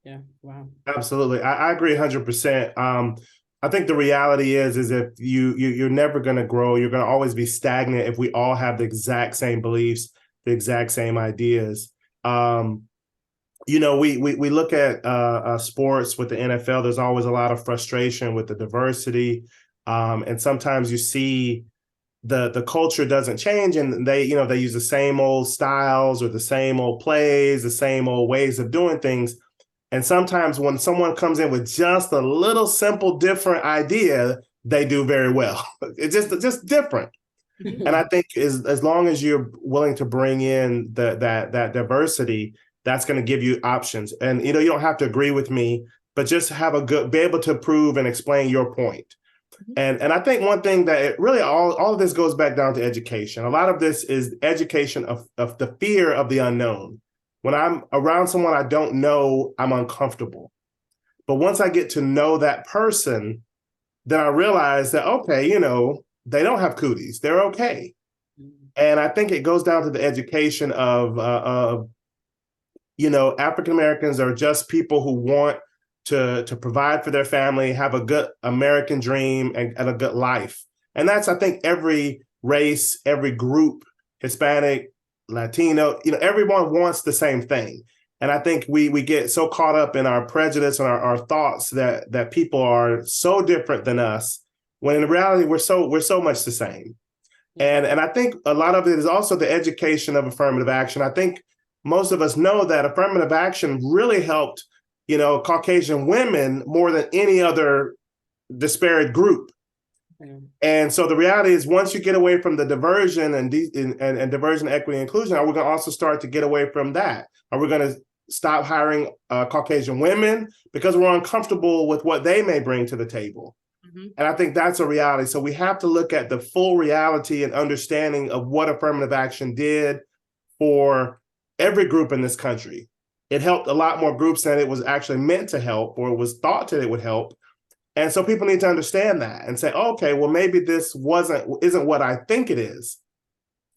Yeah. Wow. Absolutely. I agree 100%. I think the reality is if you're never going to grow, you're going to always be stagnant if we all have the exact same beliefs, the exact same ideas. We look at sports with the NFL. There's always a lot of frustration with the diversity, and sometimes you see the culture doesn't change, and they use the same old styles or the same old plays, the same old ways of doing things. And sometimes when someone comes in with just a little simple different idea, they do very well. It's just different. Mhm. And I think as long as you're willing to bring in that diversity, that's going to give you options. And you don't have to agree with me, but just be able to prove and explain your point. And I think one thing that it really all of this goes back down to education. A lot of this is education of the fear of the unknown. When I'm around someone I don't know, I'm uncomfortable. But once I get to know that person, then I realize that, okay, they don't have cooties. They're okay. And I think it goes down to the education of African Americans are just people who want to provide for their family, have a good American dream and a good life. And that's, I think, every race, every group, Hispanic, Latino, everyone wants the same thing. And I think we get so caught up in our prejudice and our thoughts that people are so different than us, when in reality we're so much the same. And I think a lot of it is also the education of affirmative action. I think most of us know that affirmative action really helped, Caucasian women more than any other disparate group. And so the reality is, once you get away from the diversion and diversion, equity, inclusion, are we going to also start to get away from that? Are we going to stop hiring Caucasian women because we're uncomfortable with what they may bring to the table? Mm-hmm. And I think that's a reality. So we have to look at the full reality and understanding of what affirmative action did for every group in this country. It helped a lot more groups than it was actually meant to help, or was thought that it would help. And so people need to understand that and say, okay, well, maybe this isn't what I think it is.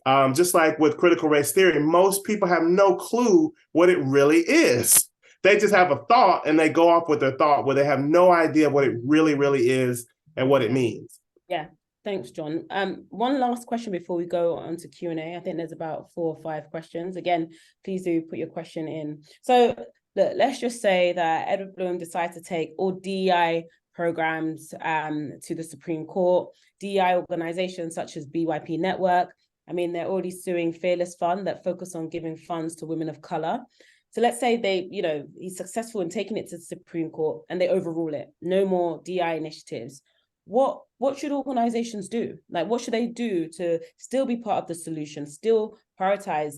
Just like with critical race theory, most people have no clue what it really is. They just have a thought and they go off with their thought where they have no idea what it really, really is and what it means. Yeah. Thanks, John. One last question before we go on to Q&A. I think there's about 4 or 5 questions. Again, please do put your question in. So let's just say that Edward Bloom decides to take all DEI programs to the Supreme Court. DEI organizations such as BYP Network, they're already suing Fearless Fund that focus on giving funds to women of color. So let's say he's successful in taking it to the Supreme Court and they overrule it. No more DEI initiatives. What should organizations do? Like, what should they do to still be part of the solution, still prioritize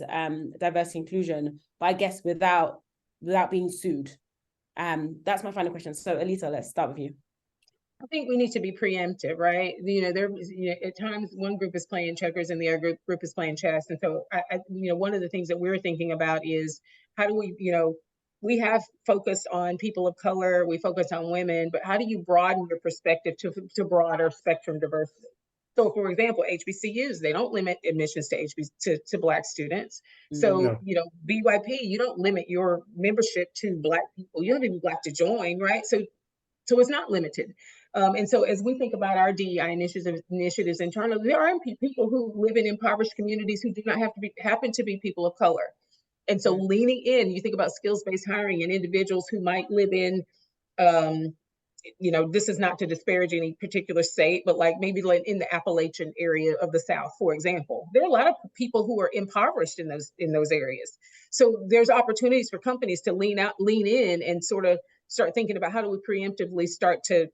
diversity inclusion, but I guess without being sued? That's my final question. So Aleta, let's start with you. I think we need to be preemptive, right? At times one group is playing checkers and the other group is playing chess. And so, one of the things that we're thinking about is how do we, we have focused on people of color, we focus on women, but how do you broaden your perspective to broader spectrum diversity? So, for example, HBCUs, they don't limit admissions to Black students. So, BYP, you don't limit your membership to Black people. You don't even Black to join, right? So it's not limited. And so as we think about our DEI initiatives internally, there are people who live in impoverished communities who do not happen to be people of color. And so leaning in, you think about skills-based hiring and individuals who might live in, this is not to disparage any particular state, but like maybe like in the Appalachian area of the South, for example, there are a lot of people who are impoverished in those areas. So there's opportunities for companies to lean in and sort of start thinking about how do we preemptively start to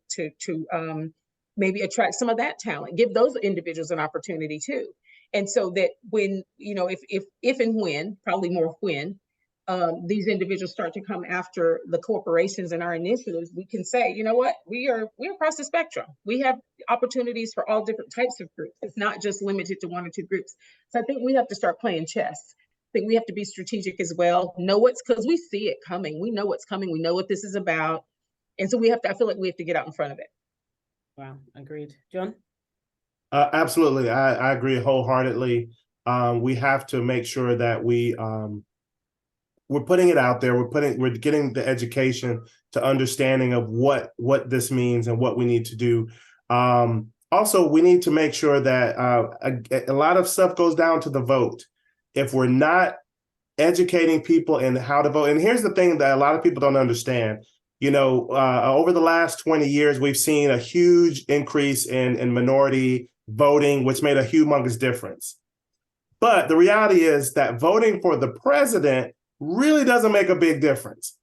maybe attract some of that talent, give those individuals an opportunity too. And so that when, if and when, probably more when, these individuals start to come after the corporations and our initiatives, we can say, you know what, we're across the spectrum. We have opportunities for all different types of groups. It's not just limited to 1 or 2 groups. So I think we have to start playing chess. I think we have to be strategic as well. Because we see it coming. We know what's coming. We know what this is about. And so I feel like we have to get out in front of it. Wow, agreed. John? Absolutely. I agree wholeheartedly. We have to make sure that we we're putting it out there. We're getting the education to understanding of what this means and what we need to do. Also, we need to make sure that a lot of stuff goes down to the vote. If we're not educating people in how to vote, and here's the thing that a lot of people don't understand. Over the last 20 years, we've seen a huge increase in minority voting, which made a humongous difference. But the reality is that voting for the president really doesn't make a big difference.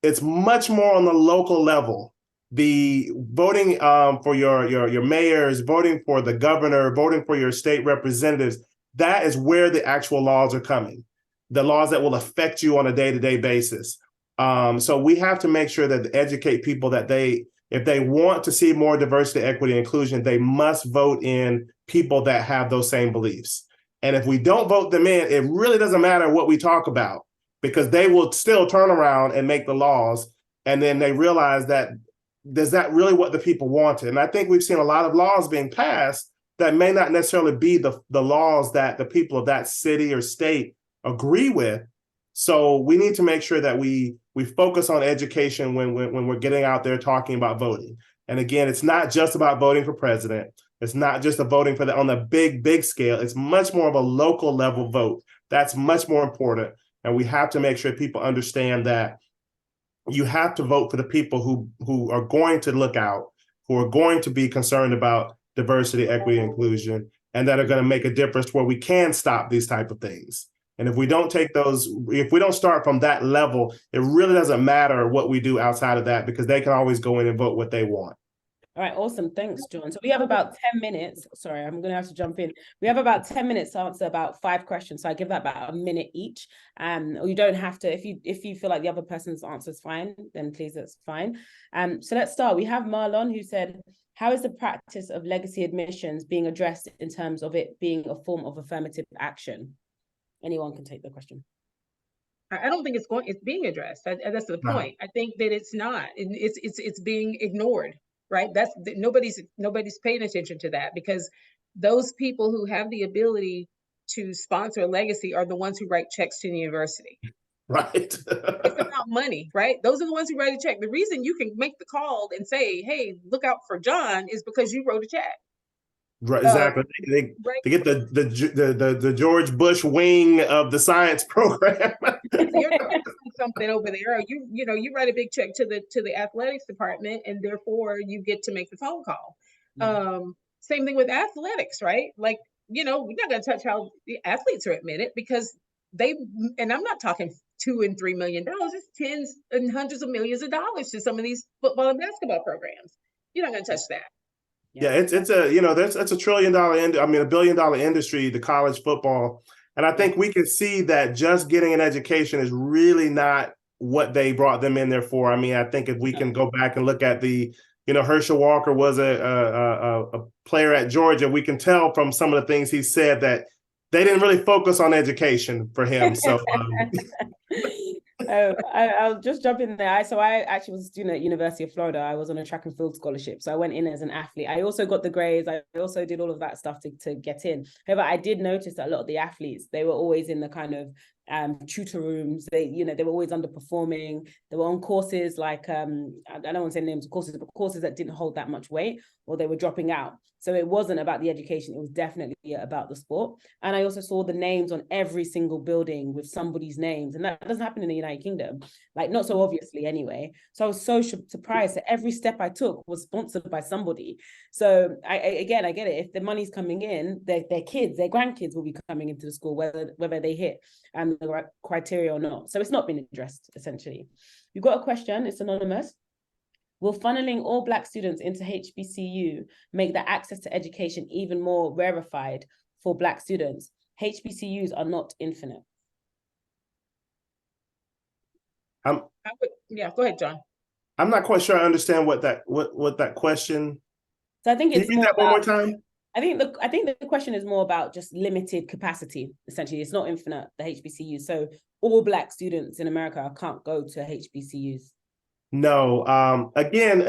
It's much more on the local level. The voting for your mayors, voting for the governor, voting for your state representatives, that is where the actual laws are coming, the laws that will affect you on a day-to-day basis. So we have to make sure that educate people that if they want to see more diversity, equity, and inclusion, they must vote in people that have those same beliefs. And if we don't vote them in, it really doesn't matter what we talk about, because they will still turn around and make the laws. And then they realize that, is that really what the people wanted? And I think we've seen a lot of laws being passed that may not necessarily be the laws that the people of that city or state agree with. So we need to make sure that we focus on education when we're getting out there talking about voting. And again, it's not just about voting for president. It's not just a voting for on the big scale. It's much more of a local level vote. That's much more important. And we have to make sure people understand that you have to vote for the people who are going to look out, who are going to be concerned about diversity, equity, and inclusion, and that are going to make a difference where we can stop these type of things. And if we don't start from that level, it really doesn't matter what we do outside of that, because they can always go in and vote what they want. All right, awesome. Thanks, John. So we have about 10 minutes. Sorry, I'm going to have to jump in. We have about 10 minutes to answer about 5 questions. So I give that about a minute each. Or you don't have to, if you feel like the other person's answer is fine, then please, that's fine. So let's start. We have Marlon, who said, how is the practice of legacy admissions being addressed in terms of it being a form of affirmative action? Anyone can take the question. I don't think it's being addressed. That's the point. I think that it's not. It's being ignored. Right? Nobody's paying attention to that, because those people who have the ability to sponsor a legacy are the ones who write checks to the university. Right. It's about money, right? Those are the ones who write a check. The reason you can make the call and say, hey, look out for John, is because you wrote a check. Right, exactly. They get the George Bush wing of the science program. You're doing something over there. You write a big check to the athletics department, and therefore you get to make the phone call. Mm-hmm. Same thing with athletics, right? Like, we're not going to touch how the athletes are admitted, because and I'm not talking $2 and $3 million. It's tens and hundreds of millions of dollars to some of these football and basketball programs. You're not going to touch that. Yeah, it's a $1 trillion $1 billion industry, the college football. And I think we can see that just getting an education is really not what they brought them in there for. I mean, I think if we can go back and look at Herschel Walker was a player at Georgia, we can tell from some of the things he said that they didn't really focus on education for him. So I'll just jump in there. I actually was a student at University of Florida. I was on a track and field scholarship. So I went in as an athlete. I also got the grades. I also did all of that stuff to get in. However, I did notice that a lot of the athletes, they were always in the kind of tutor rooms. They were always underperforming. They were on courses like, I don't want to say names of courses, but courses that didn't hold that much weight, or they were dropping out. So it wasn't about the education. It was definitely about the sport. And I also saw the names on every single building with somebody's names. And that doesn't happen in the United Kingdom, like not so obviously anyway. So I was so surprised that every step I took was sponsored by somebody. So I get it. If the money's coming in, their kids, their grandkids will be coming into the school, whether they hit the criteria or not. So it's not been addressed, essentially. You've got a question. It's anonymous. Will funneling all Black students into HBCU make the access to education even more rarefied for Black students? HBCUs are not infinite. Go ahead, John. I'm not quite sure I understand what that question. So I think it's Can you read that one more time? I think the question is more about just limited capacity. Essentially, it's not infinite, the HBCUs. So all Black students in America can't go to HBCUs. No. Again,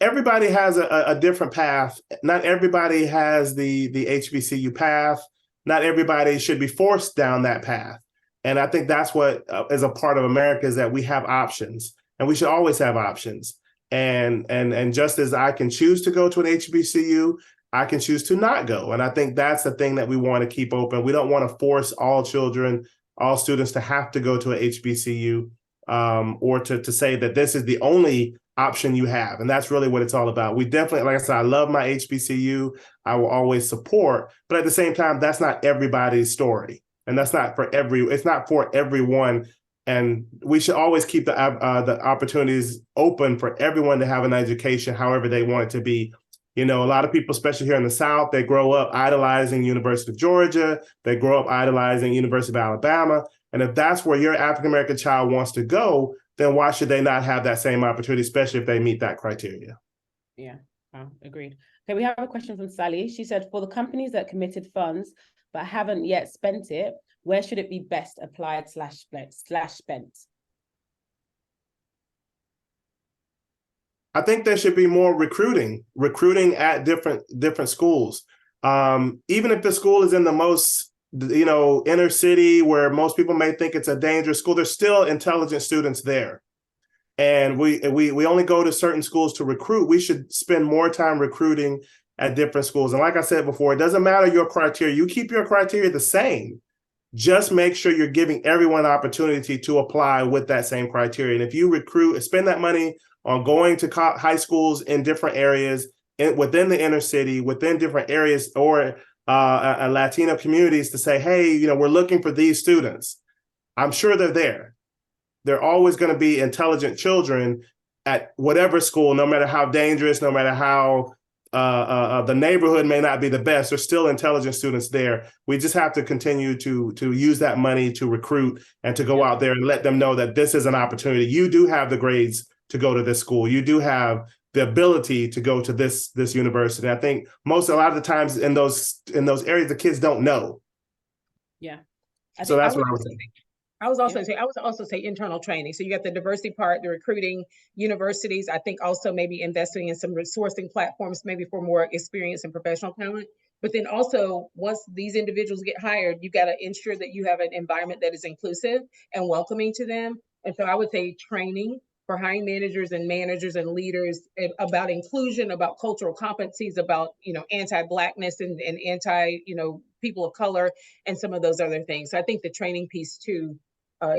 everybody has a different path. Not everybody has the HBCU path. Not everybody should be forced down that path. And I think that's what is a part of America, is that we have options, and we should always have options. And just as I can choose to go to an HBCU, I can choose to not go. And I think that's the thing that we want to keep open. We don't want to force all children, all students to have to go to an HBCU, or to say that this is the only option you have. And that's really what it's all about. We definitely, like I said, I love my HBCU. I will always support, but at the same time, that's not everybody's story. And that's not for it's not for everyone. And we should always keep the opportunities open for everyone to have an education, however they want it to be. You know, a lot of people, especially here in the South, they grow up idolizing University of Georgia. They grow up idolizing University of Alabama. And if that's where your African-American child wants to go, then why should they not have that same opportunity, especially if they meet that criteria? Yeah, agreed. Okay, we have a question from Sally. She said, for the companies that committed funds but haven't yet spent it, where should it be best applied / spent? I think there should be more recruiting at different schools. Even if the school is in the most, inner city where most people may think it's a dangerous school, there's still intelligent students there. And we only go to certain schools to recruit. We should spend more time recruiting at different schools. And like I said before, it doesn't matter your criteria. You keep your criteria the same. Just make sure you're giving everyone an opportunity to apply with that same criteria. And if you recruit, spend that money on going to high schools in different areas, within the inner city, within different areas, or Latino communities, to say, hey, we're looking for these students. I'm sure they're there. They're always going to be intelligent children at whatever school, no matter how dangerous, no matter how the neighborhood may not be the best. There's still intelligent students there. We just have to continue to use that money to recruit and to go out there and let them know that this is an opportunity. You do have the grades to go to this school. You do have the ability to go to this university. I think a lot of the times in those areas, the kids don't know. Yeah. So that's what I was saying. I would also say internal training. So you got the diversity part, the recruiting, universities. I think also maybe investing in some resourcing platforms, maybe for more experience and professional talent. But then also, once these individuals get hired, you got to ensure that you have an environment that is inclusive and welcoming to them. And so I would say training for hiring managers and leaders about inclusion, about cultural competencies, about, anti-Blackness and anti, people of color, and some of those other things. So I think the training piece too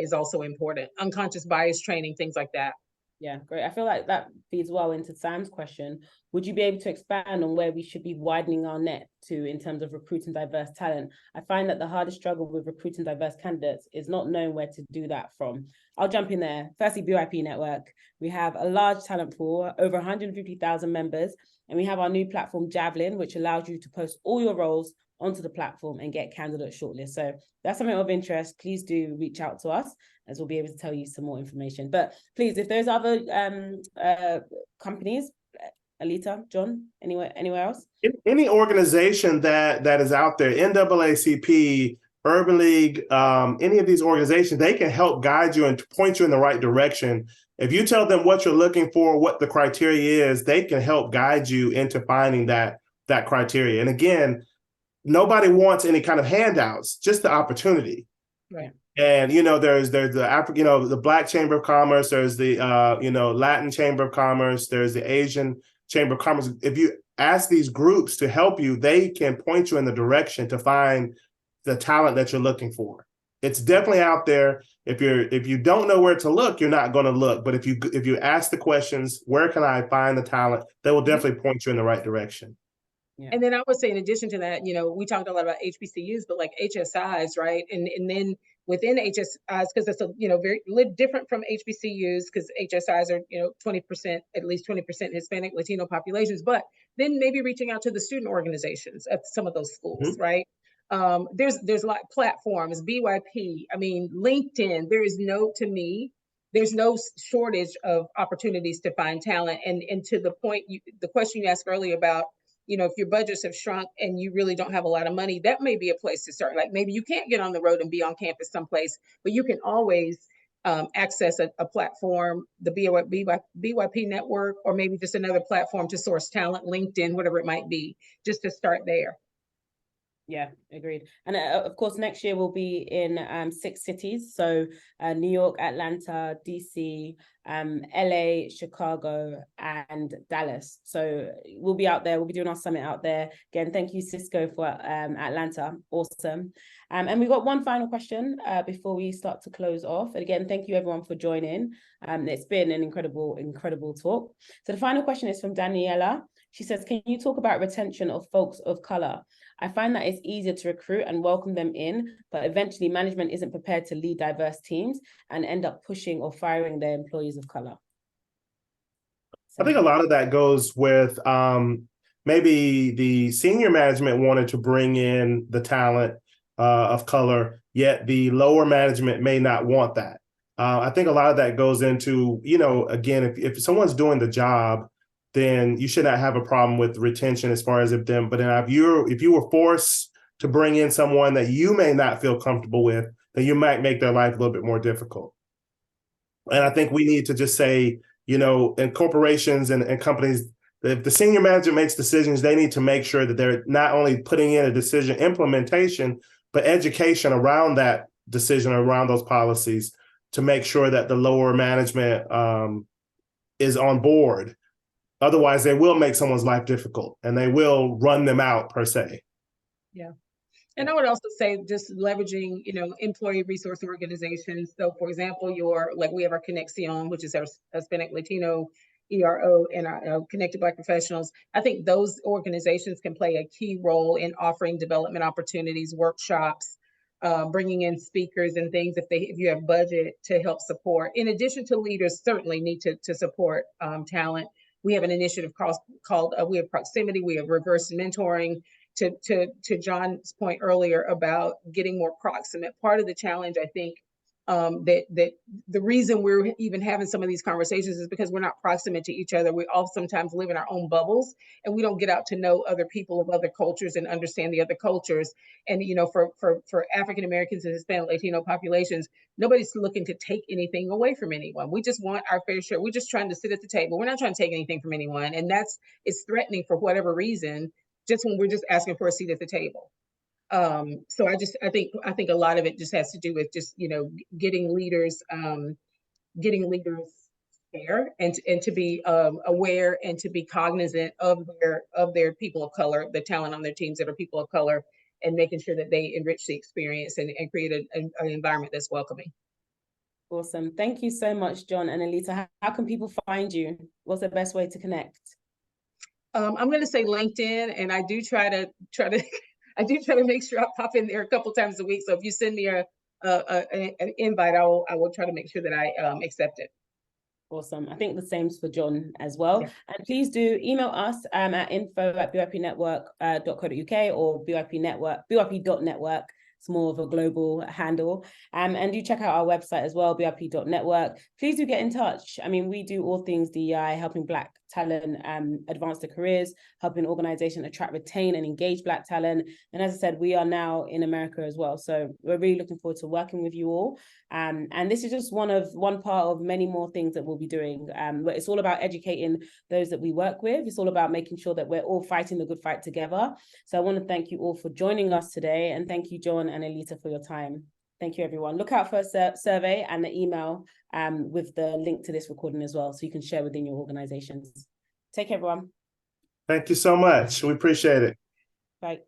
is also important. Unconscious bias training, things like that. Yeah, great. I feel like that feeds well into Sam's question. Would you be able to expand on where we should be widening our net to in terms of recruiting diverse talent? I find that the hardest struggle with recruiting diverse candidates is not knowing where to do that from. I'll jump in there. Firstly, BYP Network. We have a large talent pool, over 150,000 members, and we have our new platform, Javelin, which allows you to post all your roles onto the platform and get candidate shortlist. So that's something of interest. Please do reach out to us, as we'll be able to tell you some more information. But please, if there's other companies, Aleta, John, anywhere else? Any organization that is out there, NAACP, Urban League, any of these organizations, they can help guide you and point you in the right direction. If you tell them what you're looking for, what the criteria is, they can help guide you into finding that criteria. And again, nobody wants any kind of handouts, just the opportunity. Right. And, there's the African, the Black Chamber of Commerce, there's the, Latin Chamber of Commerce, there's the Asian Chamber of Commerce. If you ask these groups to help you, they can point you in the direction to find the talent that you're looking for. It's definitely out there. If you don't know where to look, you're not going to look. But if you ask the questions, where can I find the talent? They will definitely point you in the right direction. Yeah. And then I would say, in addition to that, we talked a lot about HBCUs, but like HSIs, right? And then within HSIs, because it's very different from HBCUs, because HSIs are 20%, at least 20% Hispanic Latino populations. But then maybe reaching out to the student organizations at some of those schools, right? There's a lot of platforms, BYP, LinkedIn. There's no shortage of opportunities to find talent. And to the point, the question you asked earlier about, if your budgets have shrunk and you really don't have a lot of money, that may be a place to start. Like maybe you can't get on the road and be on campus someplace, but you can always access a platform, the BYP network, or maybe just another platform to source talent, LinkedIn, whatever it might be, just to start there. Yeah, agreed. And of course, next year we'll be in 6 cities. So New York, Atlanta, DC, LA, Chicago, and Dallas. So we'll be out there. We'll be doing our summit out there. Again, thank you, Cisco, for Atlanta. Awesome. And we've got one final question before we start to close off. And again, thank you everyone for joining. It's been an incredible talk. So the final question is from Daniela. She says, can you talk about retention of folks of color? I find that it's easier to recruit and welcome them in, but eventually management isn't prepared to lead diverse teams and end up pushing or firing their employees of color. I think a lot of that goes with maybe the senior management wanted to bring in the talent of color, yet the lower management may not want that. I think a lot of that goes into, again, if someone's doing the job, then you should not have a problem with retention as far as but then if you were forced to bring in someone that you may not feel comfortable with, then you might make their life a little bit more difficult. And I think we need to just say, in corporations and companies, if the senior manager makes decisions, they need to make sure that they're not only putting in a decision implementation, but education around that decision, around those policies, to make sure that the lower management is on board. Otherwise, they will make someone's life difficult and they will run them out per se. Yeah. And I would also say just leveraging, employee resource organizations. So for example, we have our Conexion, which is our Hispanic Latino ERO, and our Connected Black Professionals. I think those organizations can play a key role in offering development opportunities, workshops, bringing in speakers and things if you have budget to help support. In addition to leaders, certainly need to support talent. We have an initiative called we have proximity, we have reverse mentoring. To John's point earlier about getting more proximate. Part of the challenge, I think, that the reason we're even having some of these conversations is because we're not proximate to each other. We all sometimes live in our own bubbles and we don't get out to know other people of other cultures and understand the other cultures. And, for African Americans and Hispanic Latino populations, nobody's looking to take anything away from anyone. We just want our fair share. We're just trying to sit at the table. We're not trying to take anything from anyone. And it's threatening for whatever reason, just when we're just asking for a seat at the table. So I think a lot of it just has to do with just, getting leaders fair and to be aware and to be cognizant of their people of color, the talent on their teams that are people of color, and making sure that they enrich the experience and create an environment that's welcoming. Awesome. Thank you so much, John and Aleta. How can people find you? What's the best way to connect? I'm going to say LinkedIn, and I do try to make sure I pop in there a couple times a week. So if you send me an invite, I will try to make sure that I accept it. Awesome. I think the same's for John as well. Yeah. And please do email us at info@bypnetwork.co.uk or byp.network. It's more of a global handle. And do check out our website as well, byp.network. Please do get in touch. I mean, we do all things DEI, helping Black talent advance their careers, helping organizations attract, retain, and engage Black talent. And as I said, we are now in America as well. So we're really looking forward to working with you all. And this is just one part of many more things that we'll be doing. But it's all about educating those that we work with. It's all about making sure that we're all fighting the good fight together. So I want to thank you all for joining us today. And thank you, John and Aleta, for your time. Thank you, everyone. Look out for a survey and the email with the link to this recording as well, so you can share within your organizations. Take care, everyone. Thank you so much. We appreciate it. Bye.